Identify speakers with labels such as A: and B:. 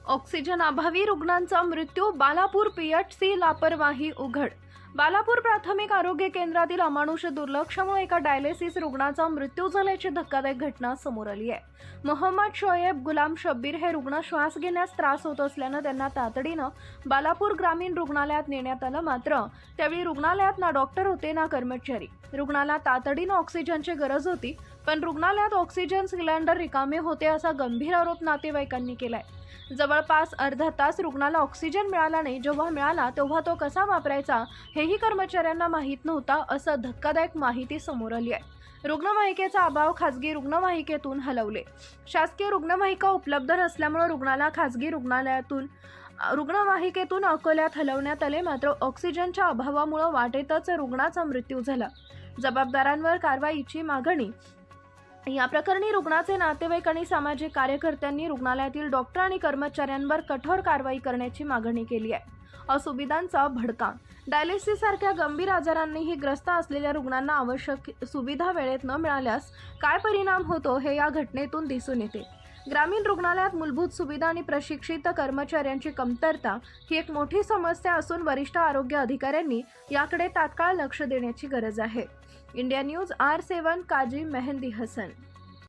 A: Oxygen अभावी रुग्णांचा मृत्यू, बालापूर पीएचसी लापरवाही उघड. बालापूर प्राथमिक आरोग्य केंद्रातील अमानुष दुर्लक्षामुळे एका डायलिसिस रुग्णाचा मृत्यू झाल्याची धक्कादायक घटना समोर आली आहे. मोहम्मद शोएब गुलाम शब्बीर हे रुग्ण श्वास घेण्यास त्रास होत असल्यानं त्यांना तातडीनं बालापूर ग्रामीण रुग्णालयात नेण्यात आलं. मात्र त्यावेळी रुग्णालयात ना डॉक्टर होते ना कर्मचारी. रुग्णाला तातडीनं ऑक्सिजनची गरज होती, पण रुग्णालयात ऑक्सिजन सिलेंडर रिकामे होते असा गंभीर आरोप नातेवाईकांनी केलाय. जवळपास अर्धा तास रुग्णाला ऑक्सिजन मिळाला नाही. जेव्हा मिळाला तेव्हा तो कसा वापरायचा हेही कर्मचाऱ्यांना माहीत नव्हता, असं धक्कादायक माहिती समोर आली आहे. रुग्णवाहिकेचा अभाव, खासगी रुग्णवाहिकेतून हलवले. शासकीय रुग्णवाहिका उपलब्ध नसल्यामुळे रुग्णाला खासगी रुग्णवाहिकेतून अकोल्यात हलवण्यात आले. मात्र ऑक्सिजनच्या अभावामुळे वाटेतच रुग्णाचा मृत्यू झाला. जबाबदारांवर कारवाईची मागणी. या प्रकरणी रुग्णाचे नातेवाईक आणि सामाजिक कार्यकर्त्यांनी रुग्णालयातील डॉक्टर आणि कर्मचाऱ्यांवर कठोर कारवाई करण्याची मागणी केली आहे. असुविधांचा भडका. डायलिसिस सारख्या गंभीर आजारांनीही ग्रस्त असलेल्या रुग्णांना आवश्यक सुविधा वेळेत न मिळाल्यास काय परिणाम होतो हे या घटनेतून दिसून येते. ग्रामीण रुग्णालयात मूलभूत सुविधा आणि प्रशिक्षित कर्मचाऱ्यांची कमतरता ही एक मोठी समस्या असून वरिष्ठ आरोग्य अधिकाऱ्यांनी याकडे तात्काळ लक्ष देण्याची गरज आहे. इंडिया न्यूज R7 काजी मेहंदी हसन.